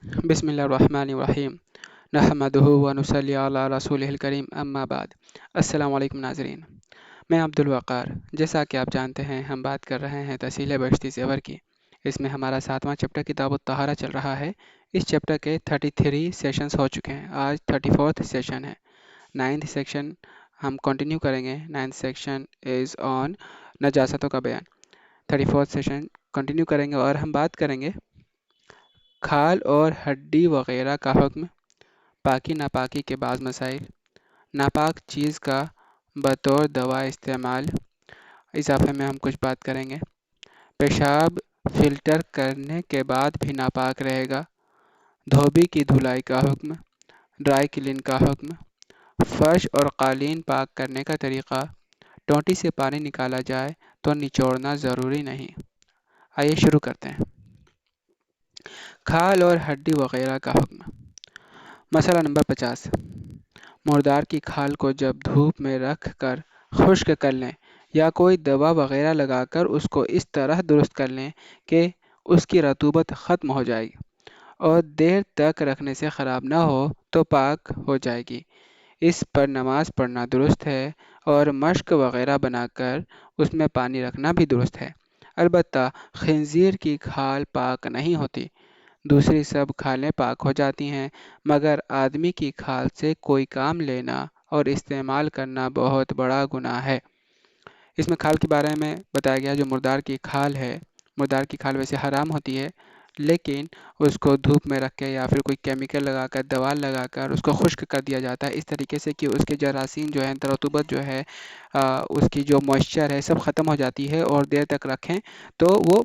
بسم اللہ الرحمن الرحیم نحمدہ ونصلی علی رسولہ الکریم اما بعد السلام علیکم ناظرین، میں عبد الوقار۔ جیسا کہ آپ جانتے ہیں ہم بات کر رہے ہیں تحصیل بہشتی زیور کی۔ اس میں ہمارا 7واں چیپٹر کتاب الطہارہ چل رہا ہے۔ اس چیپٹر کے 33 سیشنز ہو چکے ہیں، آج 34 سیشن ہے۔ 9th سیکشن ہم کنٹینیو کریں گے۔ 9th سیکشن از آن نجاستوں کا بیان۔ 34th سیشن کنٹینیو کریں گے اور ہم بات کریں گے کھال اور ہڈی وغیرہ کا حکم، پاکی ناپاکی کے بعض مسائل، ناپاک چیز کا بطور دوا استعمال، اضافے میں ہم کچھ بات کریں گے۔ پیشاب فلٹر کرنے کے بعد بھی ناپاک رہے گا، دھوبی کی دھلائی کا حکم، ڈرائی کلین کا حکم، فرش اور قالین پاک کرنے کا طریقہ، ٹوٹی سے پانی نکالا جائے تو نچوڑنا ضروری نہیں۔ آئیے شروع کرتے ہیں۔ کھال اور ہڈی وغیرہ کا حکم۔ مسئلہ نمبر 50۔ مردار کی کھال کو جب دھوپ میں رکھ کر خشک کر لیں یا کوئی دوا وغیرہ لگا کر اس کو اس طرح درست کر لیں کہ اس کی رطوبت ختم ہو جائے اور دیر تک رکھنے سے خراب نہ ہو تو پاک ہو جائے گی۔ اس پر نماز پڑھنا درست ہے اور مشق وغیرہ بنا کر اس میں پانی رکھنا بھی درست ہے۔ البتہ خنزیر کی کھال پاک نہیں ہوتی، دوسری سب کھالیں پاک ہو جاتی ہیں، مگر آدمی کی کھال سے کوئی کام لینا اور استعمال کرنا بہت بڑا گناہ ہے۔ اس میں کھال کے بارے میں بتایا گیا جو مردار کی کھال ہے۔ مردار کی کھال ویسے حرام ہوتی ہے، لیکن اس کو دھوپ میں رکھ کے یا پھر کوئی کیمیکل لگا کر دوا لگا کر اس کو خشک کر دیا جاتا ہے، اس طریقے سے کہ اس کے جراثیم جو ہیں، رطوبت جو ہے، اس کی جو موئسچر ہے سب ختم ہو جاتی ہے اور دیر تک رکھیں تو وہ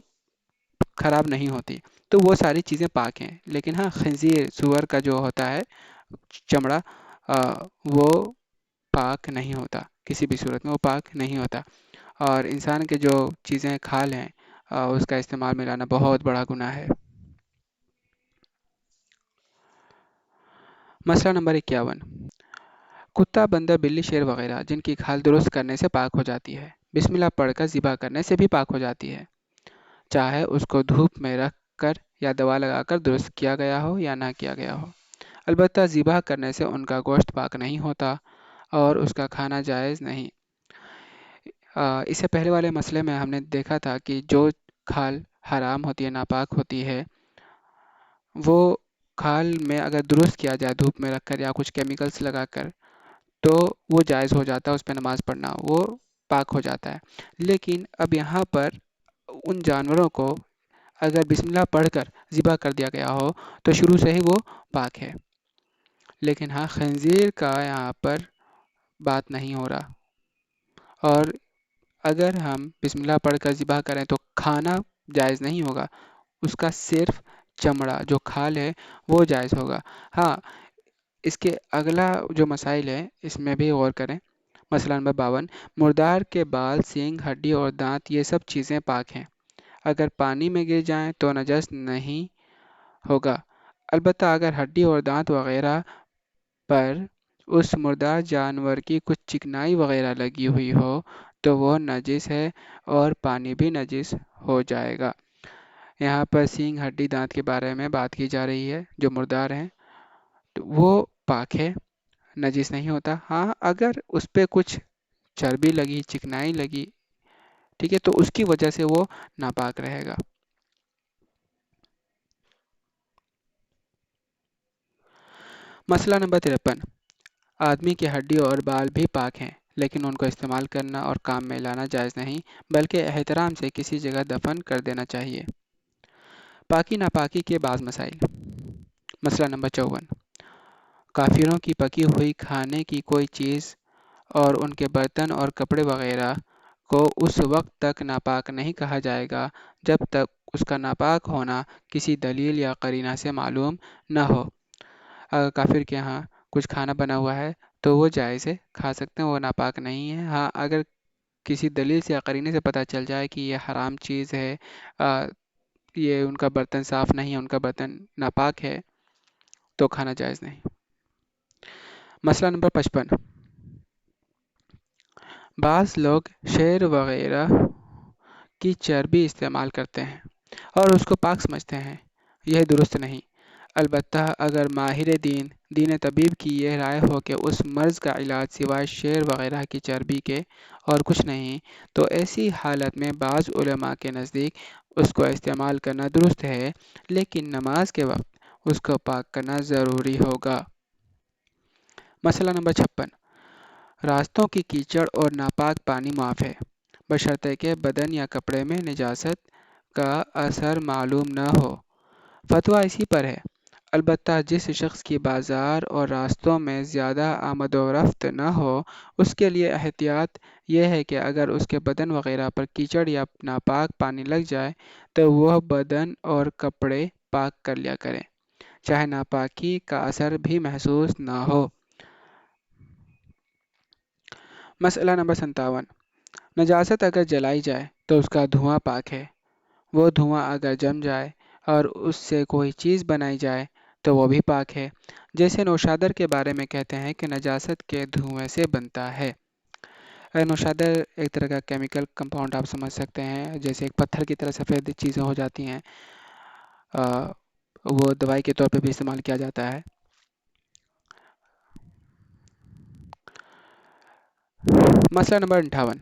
خراب نہیں ہوتی، تو وہ ساری چیزیں پاک ہیں۔ لیکن ہاں، خنزیر سور کا جو ہوتا ہے چمڑا، وہ پاک نہیں ہوتا، کسی بھی صورت میں وہ پاک نہیں ہوتا، اور انسان کے جو چیزیں کھال ہیں اس کا استعمال میں لانا بہت بڑا گناہ ہے۔ مسئلہ نمبر 51۔ کتا، بندر، بلی، شیر وغیرہ جن کی کھال درست کرنے سے پاک ہو جاتی ہے، بسم اللہ پڑھ کر ذبح کرنے سے بھی پاک ہو جاتی ہے، چاہے اس کو دھوپ میں رکھ کر یا دوا لگا کر درست کیا گیا ہو یا نہ کیا گیا ہو۔ البتہ ذبح کرنے سے ان کا گوشت پاک نہیں ہوتا اور اس کا کھانا جائز نہیں۔ اس سے پہلے والے مسئلے میں ہم نے دیکھا تھا کہ جو کھال حرام ہوتی ہے، ناپاک ہوتی ہے، وہ کھال میں اگر درست کیا جائے دھوپ میں رکھ کر یا کچھ کیمیکلز لگا کر تو وہ جائز ہو جاتا ہے، اس پہ نماز پڑھنا وہ پاک ہو جاتا ہے۔ لیکن اب یہاں پر ان جانوروں کو اگر بسم اللہ پڑھ کر ذبح کر دیا گیا ہو تو شروع سے ہی وہ پاک ہے۔ لیکن ہاں، خنزیر کا یہاں پر بات نہیں ہو رہا، اور اگر ہم بسم اللہ پڑھ کر ذبح کریں تو کھانا جائز نہیں ہوگا، اس کا صرف چمڑا جو کھال ہے وہ جائز ہوگا۔ ہاں، اس کے اگلا جو مسائل ہے اس میں بھی غور کریں۔ مسئلہ نمبر 52۔ مردار کے بال، سینگ، ہڈی اور دانت یہ سب چیزیں پاک ہیں، اگر پانی میں گر جائیں تو نجس نہیں ہوگا، البتہ اگر ہڈی اور دانت وغیرہ پر اس مردار جانور کی کچھ چکنائی وغیرہ لگی ہوئی ہو تو وہ نجس ہے اور پانی بھی نجس ہو جائے گا۔ یہاں پر سینگ، ہڈی، دانت کے بارے میں بات کی جا رہی ہے، جو مردار ہیں تو وہ پاک ہے، نجس نہیں ہوتا۔ ہاں، اگر اس پہ کچھ چربی لگی، چکنائی لگی، ٹھیک ہے، تو اس کی وجہ سے وہ ناپاک رہے گا۔ مسئلہ نمبر 53۔ آدمی کی ہڈی اور بال بھی پاک ہیں، لیکن ان کو استعمال کرنا اور کام میں لانا جائز نہیں، بلکہ احترام سے کسی جگہ دفن کر دینا چاہیے۔ پاکی ناپاکی کے بعض مسائل۔ مسئلہ نمبر 54۔ کافروں کی پکی ہوئی کھانے کی کوئی چیز اور ان کے برتن اور کپڑے وغیرہ کو اس وقت تک ناپاک نہیں کہا جائے گا جب تک اس کا ناپاک ہونا کسی دلیل یا قرینہ سے معلوم نہ ہو۔ اگر کافر کے ہاں کچھ کھانا بنا ہوا ہے تو وہ جائز ہے، کھا سکتے ہیں، وہ ناپاک نہیں ہے۔ ہاں، اگر کسی دلیل سے یا قرینے سے پتہ چل جائے کہ یہ حرام چیز ہے، یہ ان کا برتن صاف نہیں ہے، ان کا برتن ناپاک ہے، تو کھانا جائز نہیں۔ مسئلہ نمبر 55۔ بعض لوگ شیر وغیرہ کی چربی استعمال کرتے ہیں اور اس کو پاک سمجھتے ہیں، یہ درست نہیں۔ البتہ اگر ماہر دین طبیب کی یہ رائے ہو کہ اس مرض کا علاج سوائے شیر وغیرہ کی چربی کے اور کچھ نہیں، تو ایسی حالت میں بعض علماء کے نزدیک اس کو استعمال کرنا درست ہے، لیکن نماز کے وقت اس کو پاک کرنا ضروری ہوگا۔ مسئلہ نمبر 56۔ راستوں کی کیچڑ اور ناپاک پانی معاف ہے، بشرطے کہ بدن یا کپڑے میں نجاست کا اثر معلوم نہ ہو۔ فتویٰ اسی پر ہے، البتہ جس شخص کی بازار اور راستوں میں زیادہ آمد و رفت نہ ہو، اس کے لیے احتیاط یہ ہے کہ اگر اس کے بدن وغیرہ پر کیچڑ یا ناپاک پانی لگ جائے تو وہ بدن اور کپڑے پاک کر لیا کرے، چاہے ناپاکی کا اثر بھی محسوس نہ ہو۔ مسئلہ نمبر 57۔ نجاست اگر جلائی جائے تو اس کا دھواں پاک ہے، وہ دھواں اگر جم جائے اور اس سے کوئی چیز بنائی جائے تو وہ بھی پاک ہے، جیسے نوشادر کے بارے میں کہتے ہیں کہ نجاست کے دھویں سے بنتا ہے۔ نوشادر ایک طرح کا کیمیکل کمپاؤنڈ آپ سمجھ سکتے ہیں، جیسے ایک پتھر کی طرح سفید چیزیں ہو جاتی ہیں، وہ دوائی کے طور پہ بھی استعمال کیا جاتا ہے۔ مسئلہ نمبر 58۔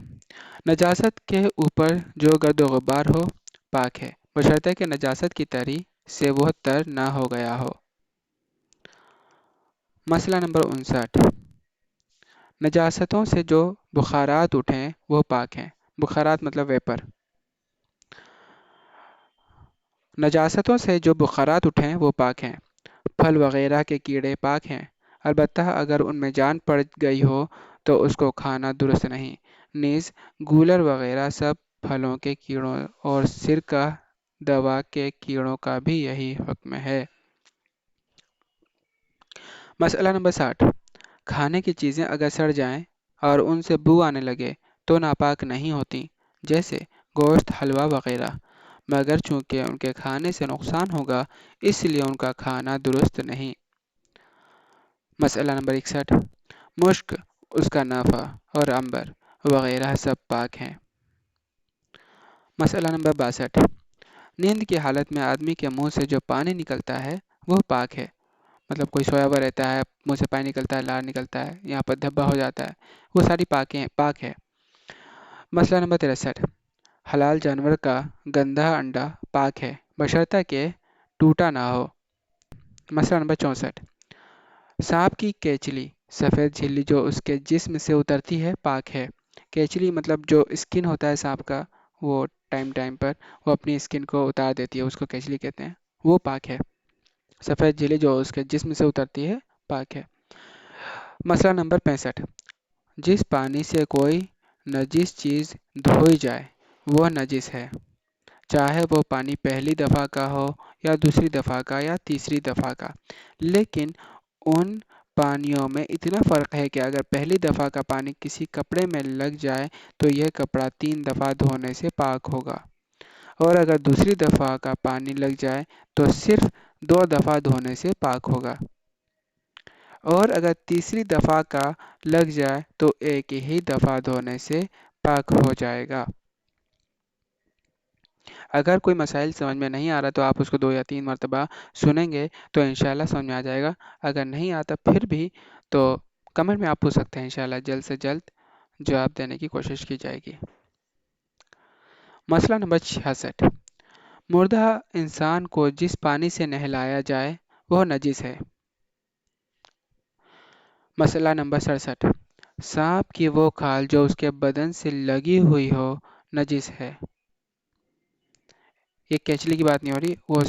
نجاست کے اوپر جو گرد و غبار ہو پاک ہے، بشرطے کہ نجاست کی تری سے وہ تر نہ ہو گیا ہو۔ مسئلہ نمبر 59۔ نجاستوں سے جو بخارات اٹھیں وہ پاک ہیں، بخارات مطلب ویپر۔ نجاستوں سے جو بخارات اٹھیں وہ پاک ہیں، پھل وغیرہ کے کیڑے پاک ہیں، البتہ اگر ان میں جان پڑ گئی ہو تو اس کو کھانا درست نہیں، نیز گولر وغیرہ سب پھلوں کے کیڑوں اور سرکہ دوا کے کیڑوں کا بھی یہی حکم ہے۔ مسئلہ نمبر 60۔ کھانے کی چیزیں اگر سڑ جائیں اور ان سے بو آنے لگے تو ناپاک نہیں ہوتیں، جیسے گوشت، حلوہ وغیرہ، مگر چونکہ ان کے کھانے سے نقصان ہوگا اس لیے ان کا کھانا درست نہیں۔ مسئلہ نمبر 61۔ مشک، اس کا نافع اور عنبر وغیرہ سب پاک ہیں۔ مسئلہ نمبر 62۔ نیند کی حالت میں آدمی کے منہ سے جو پانی نکلتا ہے وہ پاک ہے، مطلب کوئی سویا ہوا رہتا ہے، منہ سے پانی نکلتا ہے، لاڑ نکلتا ہے، یہاں پر دھبا ہو جاتا ہے، وہ ساری پاک ہے۔ مسئلہ نمبر 63۔ حلال جانور کا گندھا انڈا پاک ہے، بشرطہ کہ ٹوٹا نہ ہو۔ مسئلہ نمبر 64۔ سانپ کی کیچلی، سفید جھلی جو اس کے جسم سے اترتی ہے پاک ہے۔ کیچلی مطلب جو اسکن ہوتا ہے سانپ کا، وہ ٹائم پر وہ اپنی اسکن کو اتار دیتی ہے، اس کو کیچلی کہتے ہیں، وہ پاک ہے۔ سفید جھلی جو اس کے جسم سے اترتی ہے پاک ہے۔ مسئلہ نمبر 65۔ جس پانی سے کوئی نجس چیز دھوئی جائے وہ نجس ہے، چاہے وہ پانی پہلی دفعہ کا ہو یا دوسری دفعہ کا یا تیسری دفعہ کا، لیکن ان پانیوں میں اتنا فرق ہے کہ اگر پہلی دفعہ کا پانی کسی کپڑے میں لگ جائے تو یہ کپڑا 3 دفعہ دھونے سے پاک ہوگا، اور اگر دوسری دفعہ کا پانی لگ جائے تو صرف 2 دفعہ دھونے سے پاک ہوگا، اور اگر تیسری دفعہ کا لگ جائے تو ایک ہی دفعہ دھونے سے پاک ہو جائے گا۔ اگر کوئی مسائل سمجھ میں نہیں آ رہا تو آپ اس کو 2 یا 3 مرتبہ سنیں گے تو انشاءاللہ سمجھ میں آ جائے گا، اگر نہیں آتا پھر بھی تو کمنٹ میں آپ پوچھ سکتے ہیں، انشاءاللہ جلد سے جلد جواب دینے کی کوشش کی جائے گی۔ مسئلہ نمبر 66۔ مردہ انسان کو جس پانی سے نہلایا جائے وہ نجس ہے۔ مسئلہ نمبر 67۔ سانپ کی وہ کھال جو اس کے بدن سے لگی ہوئی ہو نجس ہے۔ یہ کیچلی کی بات نہیں ہو رہی، وہ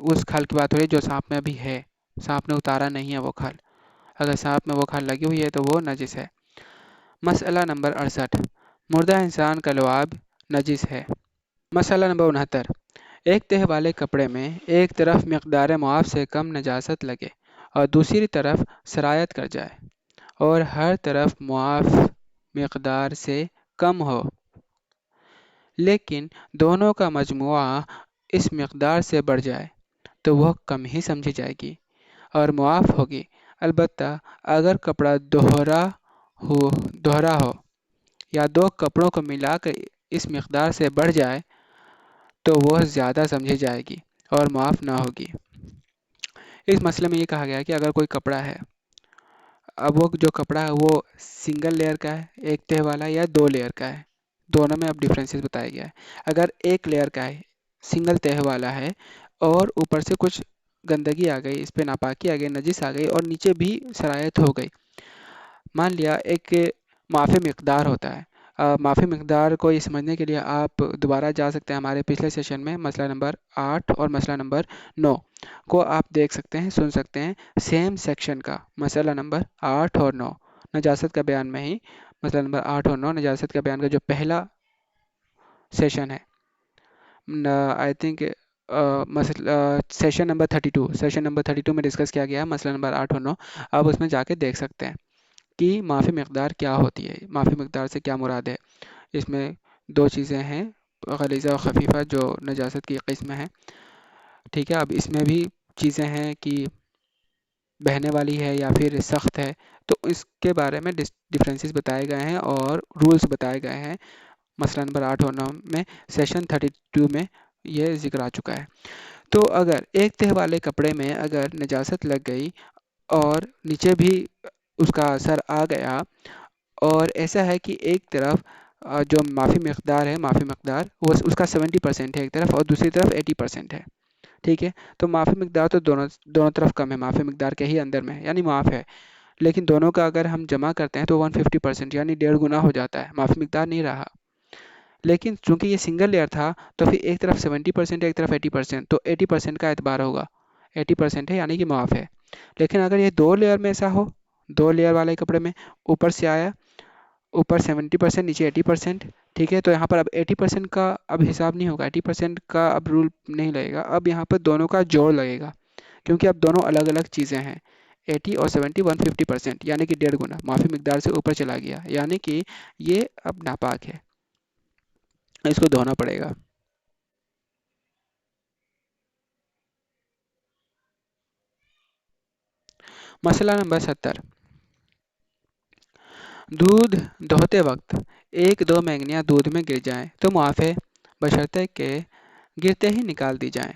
اس کھال کی بات ہو رہی جو سانپ میں ابھی ہے، سانپ نے اتارا نہیں ہے وہ کھال، اگر سانپ میں وہ کھال لگی ہوئی ہے تو وہ نجس ہے۔ مسئلہ نمبر 68۔ مردہ انسان کا لعاب نجس ہے۔ مسئلہ نمبر 69۔ ایک تہہ والے کپڑے میں ایک طرف مقدار معاف سے کم نجاست لگے اور دوسری طرف سرایت کر جائے، اور ہر طرف معاف مقدار سے کم ہو، لیکن دونوں کا مجموعہ اس مقدار سے بڑھ جائے تو وہ کم ہی سمجھی جائے گی اور معاف ہوگی، البتہ اگر کپڑا دوہرا ہو یا 2 کپڑوں کو ملا کر اس مقدار سے بڑھ جائے تو وہ زیادہ سمجھی جائے گی اور معاف نہ ہوگی۔ اس مسئلے میں یہ کہا گیا ہے کہ اگر کوئی کپڑا ہے، اب وہ جو کپڑا ہے وہ سنگل لیئر کا ہے، ایک تہہ والا، یا دو لیئر کا ہے، دونوں میں اب ڈفرینسز بتایا گیا ہے۔ اگر ایک لیئر کا ہے، سنگل تہہ والا ہے، اور اوپر سے کچھ گندگی آ گئی، اس پہ ناپاکی آ گئی، نجس آ گئی، اور نیچے بھی سرایت ہو گئی، مان لیا ایک معافی مقدار ہوتا ہے۔ معافی مقدار کو یہ سمجھنے کے لیے آپ دوبارہ جا سکتے ہیں ہمارے پچھلے سیشن میں، مسئلہ نمبر 8 اور مسئلہ نمبر 9 کو آپ دیکھ سکتے ہیں، سن سکتے ہیں، سیم سیکشن کا مسئلہ نمبر 8 اور 9، نجاست کا بیان میں ہی مسئلہ نمبر 8 اور 9 نجاست کا بیان کا جو پہلا سیشن ہے، آئی تھنک مسئلہ سیشن نمبر 32، سیشن نمبر 32 میں ڈسکس کیا گیا ہے مسئلہ نمبر 8 اور 9، آپ اس میں جا کے دیکھ سکتے ہیں کہ معافی مقدار کیا ہوتی ہے، معافی مقدار سے کیا مراد ہے۔ اس میں دو چیزیں ہیں، غلیظہ اور خفیفہ، جو نجاست کی قسم ہیں، ٹھیک ہے۔ اب اس میں بھی چیزیں ہیں کہ بہنے والی ہے یا پھر سخت ہے، تو اس کے بارے میں ڈفرینسز بتائے گئے ہیں اور رولز بتائے گئے ہیں مسئلہ نمبر 8 اور 9 میں، سیشن 32 میں یہ ذکر آ چکا ہے۔ تو اگر ایک تہہ والے کپڑے میں اگر نجاست لگ گئی اور نیچے بھی اس کا اثر آ گیا، اور ایسا ہے کہ ایک طرف جو معافی مقدار ہے، معافی مقدار وہ اس کا 70% ہے ایک طرف، اور دوسری طرف 80% ہے، ٹھیک ہے۔ تو معافی مقدار تو دونوں طرف کم ہے، معافی مقدار کے ہی اندر میں ہے، یعنی معاف ہے، لیکن دونوں کا اگر ہم جمع کرتے ہیں تو 150%، یعنی 1.5 گنا ہو جاتا ہے، معافی مقدار نہیں رہا۔ لیکن چونکہ یہ سنگل لیئر تھا تو پھر ایک طرف 70% ہے، ایک طرف 80%، تو 80% کا اعتبار ہوگا، 80% ہے یعنی کہ معاف ہے۔ لیکن اگر یہ دو لیئر میں ایسا ہو، دو لیئر والے کپڑے میں اوپر سے آیا، اوپر 70%، نیچے 80%، ٹھیک ہے، تو یہاں پر اب 80% کا اب حساب نہیں ہوگا، 80% کا اب رول نہیں لگے گا، اب یہاں پر دونوں کا جوڑ لگے گا، کیونکہ اب دونوں الگ الگ چیزیں ہیں، 80 اور 70 150%، یعنی کہ 1.5 گنا معافی مقدار سے اوپر چلا گیا، یعنی کہ یہ اب ناپاک ہے، اس کو دھونا پڑے گا۔ مسئلہ نمبر 70، دودھ دہتے وقت ایک دو مینگنیاں دودھ میں گر جائیں تو معاف ہے، بشرطے کہ گرتے ہی نکال دی جائیں،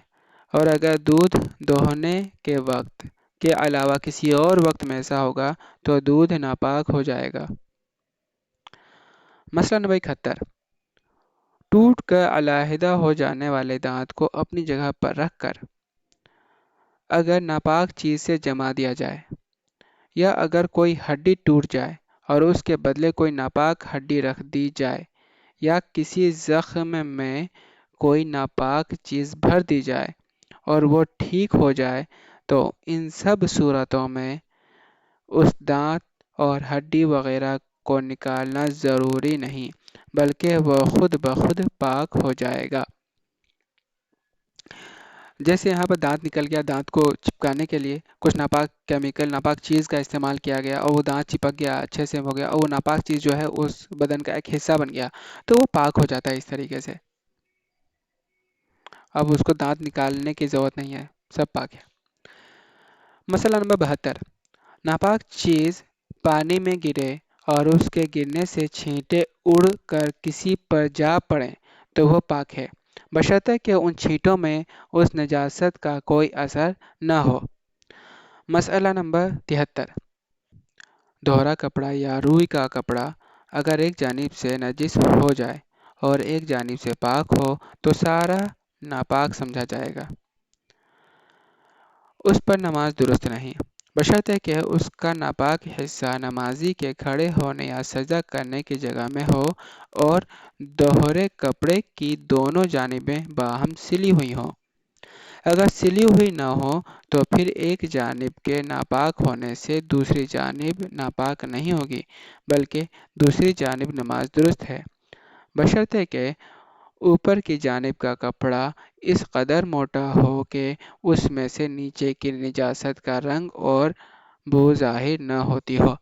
اور اگر دودھ دوہنے کے وقت کے علاوہ کسی اور وقت میں ایسا ہوگا تو دودھ ناپاک ہو جائے گا۔ مسئلہ نمبر 71، ٹوٹ کر علیحدہ ہو جانے والے دانت کو اپنی جگہ پر رکھ کر اگر ناپاک چیز سے جما دیا جائے، یا اگر کوئی ہڈی ٹوٹ جائے اور اس کے بدلے کوئی ناپاک ہڈی رکھ دی جائے، یا کسی زخم میں کوئی ناپاک چیز بھر دی جائے اور وہ ٹھیک ہو جائے، تو ان سب صورتوں میں اس دانت اور ہڈی وغیرہ کو نکالنا ضروری نہیں، بلکہ وہ خود بخود پاک ہو جائے گا۔ جیسے یہاں پر دانت نکل گیا، دانت کو چپکانے کے لیے کچھ ناپاک کیمیکل، ناپاک چیز کا استعمال کیا گیا، اور وہ دانت چپک گیا، اچھے سے ہو گیا، اور وہ ناپاک چیز جو ہے اس بدن کا ایک حصہ بن گیا، تو وہ پاک ہو جاتا ہے اس طریقے سے، اب اس کو دانت نکالنے کی ضرورت نہیں ہے، سب پاک ہے۔ مسئلہ نمبر 72، ناپاک چیز پانی میں گرے اور اس کے گرنے سے چھینٹے اڑ کر کسی پر جا پڑیں تو وہ پاک ہے، بشرطے کہ ان چھینٹوں میں اس نجاست کا کوئی اثر نہ ہو۔ مسئلہ نمبر 73، دوہرا کپڑا یا روئی کا کپڑا اگر ایک جانب سے نجس ہو جائے اور ایک جانب سے پاک ہو تو سارا ناپاک سمجھا جائے گا، اس پر نماز درست نہیں، بشرطے کہ اس کا ناپاک حصہ نمازی کے کھڑے ہونے یا سجدہ کرنے کی جگہ میں ہو اور دوہرے کپڑے کی دونوں جانبیں باہم سلی ہوئی ہوں۔ اگر سلی ہوئی نہ ہو تو پھر ایک جانب کے ناپاک ہونے سے دوسری جانب ناپاک نہیں ہوگی، بلکہ دوسری جانب نماز درست ہے، بشرطے کہ اوپر کی جانب کا کپڑا اس قدر موٹا ہو کہ اس میں سے نیچے کی نجاست کا رنگ اور بو ظاہر نہ ہوتی ہو۔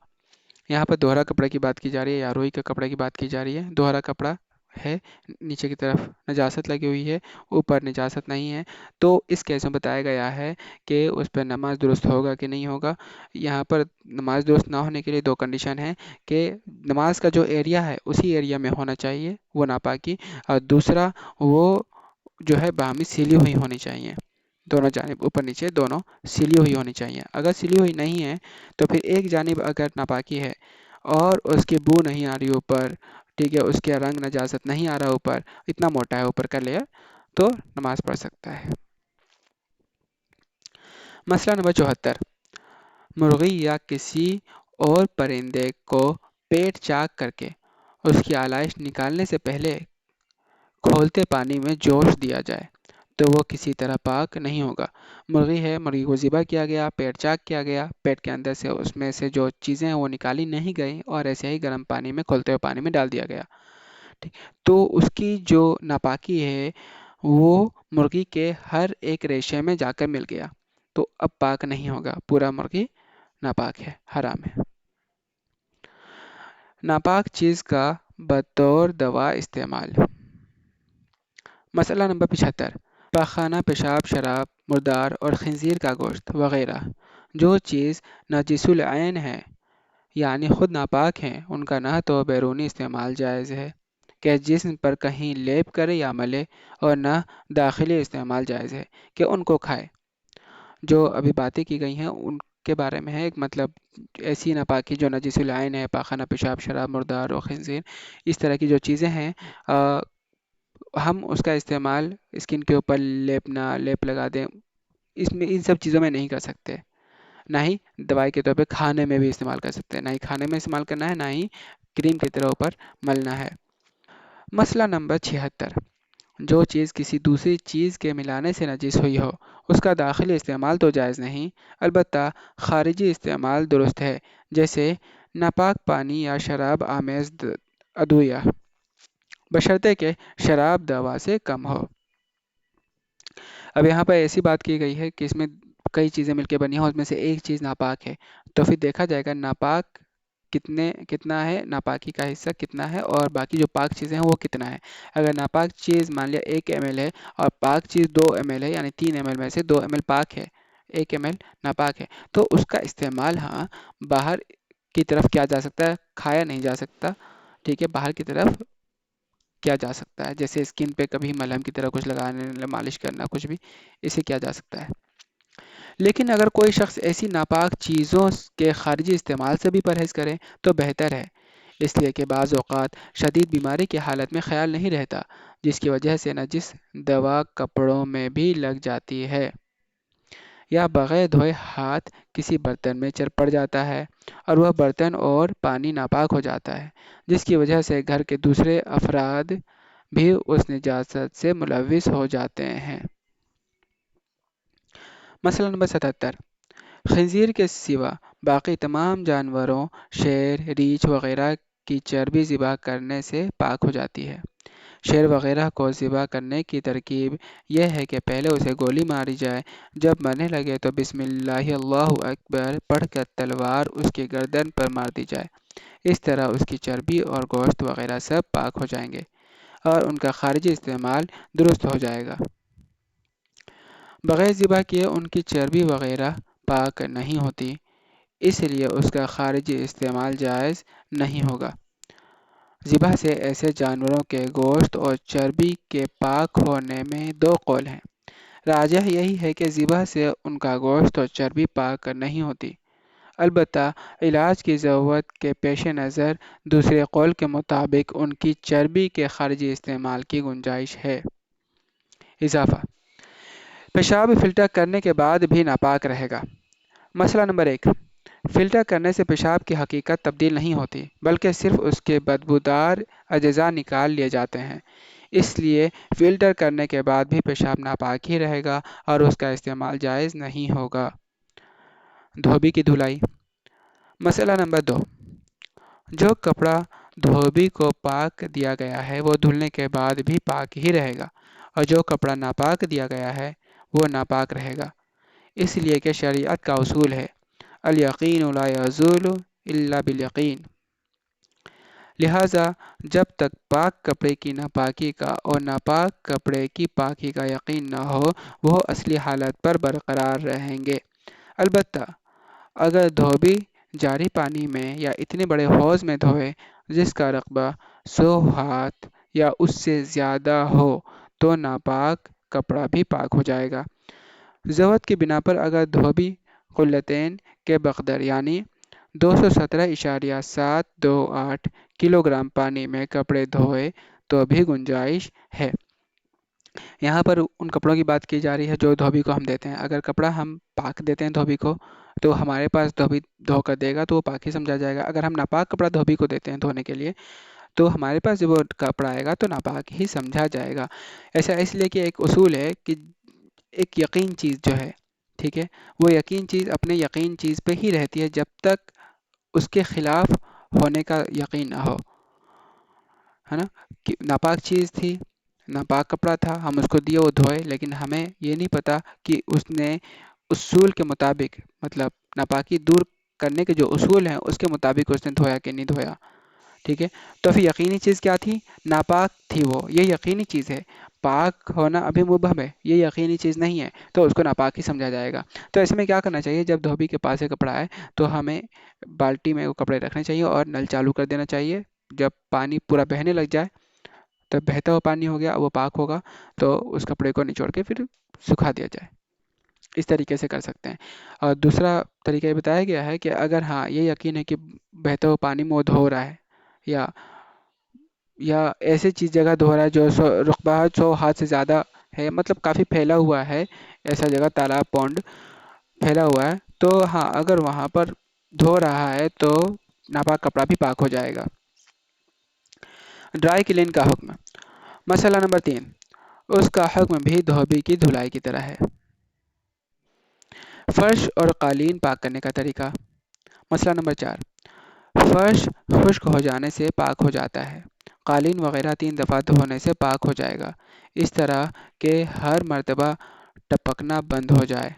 یہاں پر دوہرا کپڑے کی بات کی جا رہی ہے یا روئی کے کپڑے کی بات کی جا رہی ہے۔ دوہرا کپڑا ہے، نیچے کی طرف نجاست لگی ہوئی ہے، اوپر نجاست نہیں ہے، تو اس کیس میں بتایا گیا ہے کہ اس پہ نماز درست ہوگا کہ نہیں ہوگا۔ یہاں پر نماز درست نہ ہونے کے لیے دو کنڈیشن ہیں کہ نماز کا جو ایریا ہے اسی ایریا میں ہونا چاہیے وہ ناپاکی، اور دوسرا وہ جو ہے باہمی سیلی ہوئی ہونی چاہیے۔ دونوں جانب اوپر نیچے دونوں سلی ہوئی ہونی چاہیے. اگر سلی ہوئی نہیں ہے تو پھر ایک جانب اگر ناپاکی ہے اور اس کی بو نہیں آ رہی اوپر، ٹھیک ہے، اس کے رنگ نجاست نہیں آ رہا اوپر، اتنا موٹا ہے اوپر کا لیئر، تو نماز پڑھ سکتا ہے. مسئلہ نمبر 74. مرغی یا کسی اور پرندے کو پیٹ چاک کر کے اس کی آلائش نکالنے سے پہلے کھولتے پانی میں جوش دیا جائے تو وہ کسی طرح پاک نہیں ہوگا. مرغی ہے، مرغی کو ذبح کیا گیا، پیٹ چاک کیا گیا، پیٹ کے اندر سے اس میں سے جو چیزیں ہیں وہ نکالی نہیں گئی اور ایسے ہی گرم پانی میں کھولتے ہوئے پانی میں ڈال دیا گیا. ٹھیک، تو اس کی جو ناپاکی ہے وہ مرغی کے ہر ایک ریشے میں جا کر مل گیا تو اب پاک نہیں ہوگا، پورا مرغی ناپاک ہے، حرام ہے. ناپاک چیز کا بطور دوا استعمال. مسئلہ نمبر 75. پاخانہ، پیشاب، شراب، مردار اور خنزیر کا گوشت وغیرہ جو چیز نجس العین ہے یعنی خود ناپاک ہیں، ان کا نہ تو بیرونی استعمال جائز ہے کہ جسم پر کہیں لیپ کرے یا ملے، اور نہ داخلی استعمال جائز ہے کہ ان کو کھائے. جو ابھی باتیں کی گئی ہیں ان کے بارے میں ہے، ایک مطلب ایسی ناپاکی جو نجس العین ہے، پاخانہ، پیشاب، شراب، مردار اور خنزیر، اس طرح کی جو چیزیں ہیں، ہم اس کا استعمال اسکن کے اوپر لیپ لگا دیں، اس میں ان سب چیزوں میں نہیں کر سکتے. نہ ہی دوائی کے طور پہ کھانے میں بھی استعمال کر سکتے ہیں، نہ ہی کھانے میں استعمال کرنا ہے، نہ ہی کریم کی طرح اوپر ملنا ہے. مسئلہ نمبر 76. جو چیز کسی دوسری چیز کے ملانے سے نجس ہوئی ہو اس کا داخلی استعمال تو جائز نہیں، البتہ خارجی استعمال درست ہے، جیسے ناپاک پانی یا شراب آمیز ادویہ، بشرطے کہ شراب دوا سے کم ہو. اب یہاں پر ایسی بات کی گئی ہے کہ اس میں کئی چیزیں مل کے بنی ہیں، اس میں سے ایک چیز ناپاک ہے، تو پھر دیکھا جائے گا ناپاک کتنا ہے، ناپاکی کا حصہ کتنا ہے، اور باقی جو پاک چیزیں ہیں وہ کتنا ہے. اگر ناپاک چیز مان لیا 1 ml ہے اور پاک چیز 2 ml ہے، یعنی 3 ml میں سے 2 ml پاک ہے، 1 ml ناپاک ہے، تو اس کا استعمال ہاں باہر کی طرف کیا جا سکتا ہے، کھایا نہیں جا سکتا، ٹھیک ہے، باہر کی طرف کیا جا سکتا ہے، جیسے اسکن پہ کبھی ملہم کی طرح کچھ لگانے، مالش کرنا، کچھ بھی، اسے کیا جا سکتا ہے. لیکن اگر کوئی شخص ایسی ناپاک چیزوں کے خارجی استعمال سے بھی پرہیز کرے تو بہتر ہے، اس لیے کہ بعض اوقات شدید بیماری کی حالت میں خیال نہیں رہتا، جس کی وجہ سے نجس دوا کپڑوں میں بھی لگ جاتی ہے یا بغیر دھوئے ہاتھ کسی برتن میں پڑ جاتا ہے اور وہ برتن اور پانی ناپاک ہو جاتا ہے، جس کی وجہ سے گھر کے دوسرے افراد بھی اس نجاست سے ملوث ہو جاتے ہیں. مسئلہ نمبر 77. خنزیر کے سوا باقی تمام جانوروں، شیر، ریچھ وغیرہ کی چربی ذبح کرنے سے پاک ہو جاتی ہے. شیر وغیرہ کو ذبح کرنے کی ترکیب یہ ہے کہ پہلے اسے گولی ماری جائے، جب مرنے لگے تو بسم اللہ اللہ اکبر پڑھ کر تلوار اس کی گردن پر مار دی جائے. اس طرح اس کی چربی اور گوشت وغیرہ سب پاک ہو جائیں گے اور ان کا خارجی استعمال درست ہو جائے گا. بغیر ذبح کیے ان کی چربی وغیرہ پاک نہیں ہوتی، اس لیے اس کا خارجی استعمال جائز نہیں ہوگا. ذبح سے ایسے جانوروں کے گوشت اور چربی کے پاک ہونے میں 2 قول ہیں. راجح یہی ہے کہ ذبح سے ان کا گوشت اور چربی پاک نہیں ہوتی، البتہ علاج کی ضرورت کے پیش نظر دوسرے قول کے مطابق ان کی چربی کے خارجی استعمال کی گنجائش ہے. اضافہ: پیشاب فلٹر کرنے کے بعد بھی ناپاک رہے گا. مسئلہ نمبر 1. فلٹر کرنے سے پیشاب کی حقیقت تبدیل نہیں ہوتی، بلکہ صرف اس کے بدبودار اجزاء نکال لیے جاتے ہیں، اس لیے فلٹر کرنے کے بعد بھی پیشاب ناپاک ہی رہے گا اور اس کا استعمال جائز نہیں ہوگا. دھوبی کی دھلائی. مسئلہ نمبر 2. جو کپڑا دھوبی کو پاک دیا گیا ہے وہ دھلنے کے بعد بھی پاک ہی رہے گا، اور جو کپڑا ناپاک دیا گیا ہے وہ ناپاک رہے گا، اس لیے کہ شریعت کا اصول ہے الیقین لا یزول الا بالیقین. لہٰذا جب تک پاک کپڑے کی ناپاکی کا اور ناپاک کپڑے کی پاکی کا یقین نہ ہو وہ اصلی حالت پر برقرار رہیں گے. البتہ اگر دھوبی جاری پانی میں یا اتنے بڑے حوض میں دھوئے جس کا رقبہ 100 ہاتھ یا اس سے زیادہ ہو تو ناپاک کپڑا بھی پاک ہو جائے گا. ضبط کی بنا پر اگر دھوبی قلتین کے بقدر یعنی 217.728 کلو گرام پانی میں کپڑے دھوئے تو بھی گنجائش ہے۔ یہاں پر ان کپڑوں کی بات کی جا رہی ہے جو دھوبی کو ہم دیتے ہیں۔ اگر کپڑا ہم پاک دیتے ہیں دھوبی کو تو ہمارے پاس دھوبی دھو کر دے گا تو وہ پاک ہی سمجھا جائے گا۔ اگر ہم ناپاک کپڑا دھوبی کو دیتے ہیں دھونے کے لیے تو ہمارے پاس جب وہ کپڑا آئے گا تو ناپاک ہی سمجھا جائے گا۔ ایسا اس لیے کہ ایک اصول ہے کہ ایک یقین چیز جو ہے، ٹھیک ہے، وہ یقین چیز اپنے یقین چیز پہ ہی رہتی ہے جب تک اس کے خلاف ہونے کا یقین نہ ہو، ہے نا؟ کہ ناپاک چیز تھی، ناپاک کپڑا تھا، ہم اس کو دیے وہ دھوئے، لیکن ہمیں یہ نہیں پتا کہ اس نے اصول کے مطابق، مطلب ناپاکی دور کرنے کے جو اصول ہیں اس کے مطابق اس نے دھویا کہ نہیں دھویا، ٹھیک ہے؟ تو پھر یقینی چیز کیا تھی؟ ناپاک تھی وہ، یہ یقینی چیز ہے۔ پاک ہونا ابھی مبہم ہے، یہ یقینی چیز نہیں ہے، تو اس کو ناپاک ہی سمجھا جائے گا۔ تو ایسے میں کیا کرنا چاہیے؟ جب دھوبی کے پاس یہ کپڑا آئے تو ہمیں بالٹی میں وہ کپڑے رکھنے چاہیے اور نل چالو کر دینا چاہیے۔ جب پانی پورا بہنے لگ جائے، تو بہتا ہوا پانی ہو گیا، وہ پاک ہوگا، تو اس کپڑے کو نچوڑ کے پھر سکھا دیا جائے۔ اس طریقے سے کر سکتے ہیں۔ اور دوسرا طریقہ یہ بتایا گیا ہے کہ اگر ہاں یہ یقین ہے کہ بہتے ہوئے پانی میں وہ دھو رہا ہے، یا ایسی چیز جگہ دھو رہا ہے جو رقبہ 100 ہاتھ سے زیادہ ہے، مطلب کافی پھیلا ہوا ہے، ایسا جگہ تالاب پونڈ پھیلا ہوا ہے، تو ہاں اگر وہاں پر دھو رہا ہے تو ناپاک کپڑا بھی پاک ہو جائے گا۔ ڈرائی کلین کا حکم۔ مسئلہ نمبر 3، اس کا حکم بھی دھوبی کی دھلائی کی طرح ہے۔ فرش اور قالین پاک کرنے کا طریقہ۔ مسئلہ نمبر 4، فرش خشک ہو جانے سے پاک ہو جاتا ہے، قالین وغیرہ 3 دفعہ دھونے سے پاک ہو جائے گا، اس طرح کہ ہر مرتبہ ٹپکنا بند ہو جائے،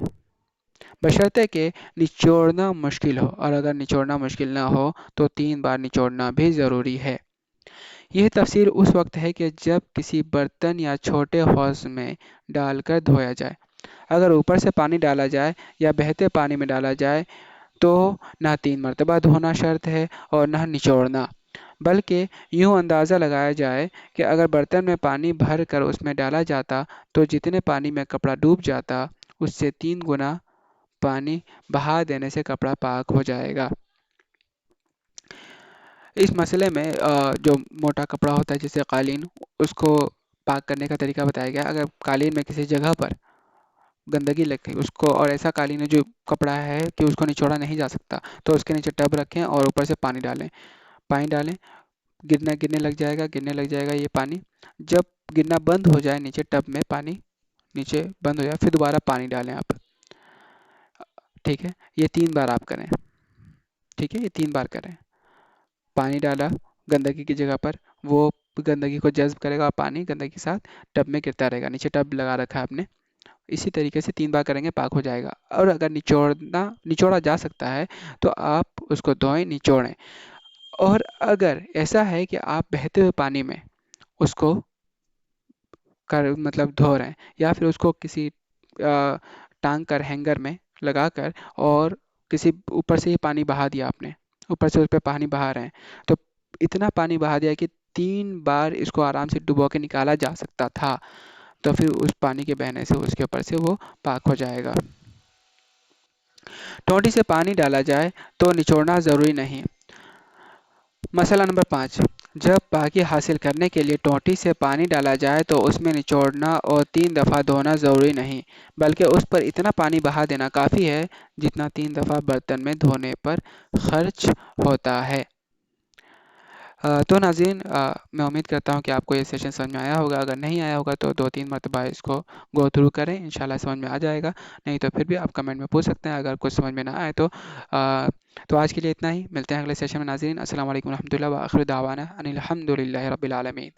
بشرطے کہ نچوڑنا مشکل ہو، اور اگر نچوڑنا مشکل نہ ہو تو 3 بار نچوڑنا بھی ضروری ہے۔ یہ تفصیل اس وقت ہے کہ جب کسی برتن یا چھوٹے حوض میں ڈال کر دھویا جائے۔ اگر اوپر سے پانی ڈالا جائے یا بہتے پانی میں ڈالا جائے تو نہ 3 مرتبہ دھونا شرط ہے اور نہ نچوڑنا، بلکہ یوں اندازہ لگایا جائے کہ اگر برتن میں پانی بھر کر اس میں ڈالا جاتا تو جتنے پانی میں کپڑا ڈوب جاتا اس سے 3 گنا پانی بہا دینے سے کپڑا پاک ہو جائے گا۔ اس مسئلے میں جو موٹا کپڑا ہوتا ہے جیسے قالین، اس کو پاک کرنے کا طریقہ بتایا گیا۔ اگر قالین میں کسی جگہ پر گندگی لگ گئی اس کو، اور ایسا قالین ہے جو کپڑا ہے کہ اس کو نچوڑا نہیں جا سکتا، تو اس کے نیچے ٹب رکھیں اور اوپر سے پانی ڈالیں، گرنے لگ جائے گا یہ پانی۔ جب گرنا بند ہو جائے نیچے ٹب میں پانی نیچے بند ہو جائے، پھر دوبارہ پانی ڈالیں آپ، ٹھیک ہے؟ یہ 3 بار آپ کریں، ٹھیک ہے؟ یہ 3 بار کریں۔ پانی ڈالا گندگی کی جگہ پر، وہ گندگی کو جذب کرے گا اور پانی گندگی کے ساتھ ٹب میں گرتا رہے گا، نیچے ٹب لگا رکھا ہے آپ نے، اسی طریقے سے 3 بار کریں گے، پاک ہو جائے گا۔ اور اگر نچوڑا جا سکتا ہے تو آپ اس کو دھوئیں، نچوڑیں۔ اور اگر ایسا ہے کہ آپ بہتے ہوئے پانی میں اس کو مطلب دھو رہے ہیں، یا پھر اس کو کسی ٹانگ کر ہینگر میں لگا کر اور کسی اوپر سے ہی پانی بہا دیا آپ نے، اوپر سے اس پہ پانی بہا رہے ہیں، تو اتنا پانی بہا دیا کہ 3 بار اس کو آرام سے ڈبو کے نکالا جا سکتا تھا، تو پھر اس پانی کے بہنے سے اس کے اوپر سے وہ پاک ہو جائے گا۔ ٹوٹی سے پانی ڈالا جائے تو نچوڑنا ضروری نہیں۔ مسئلہ نمبر 5، جب پاکی حاصل کرنے کے لیے ٹوٹی سے پانی ڈالا جائے تو اس میں نچوڑنا اور 3 دفعہ دھونا ضروری نہیں، بلکہ اس پر اتنا پانی بہا دینا کافی ہے جتنا 3 دفعہ برتن میں دھونے پر خرچ ہوتا ہے۔ تو ناظرین، میں امید کرتا ہوں کہ آپ کو یہ سیشن سمجھ میں آیا ہوگا۔ اگر نہیں آیا ہوگا تو 2-3 مرتبہ اس کو گو تھرو کریں، انشاءاللہ سمجھ میں آ جائے گا، نہیں تو پھر بھی آپ کمنٹ میں پوچھ سکتے ہیں اگر کچھ سمجھ میں نہ آئے تو۔ آج کے لیے اتنا ہی، ملتے ہیں اگلے سیشن میں ناظرین۔ السلام علیکم ورحمۃ اللہ، وآخر دعوانا ان الحمد للہ رب العالمین۔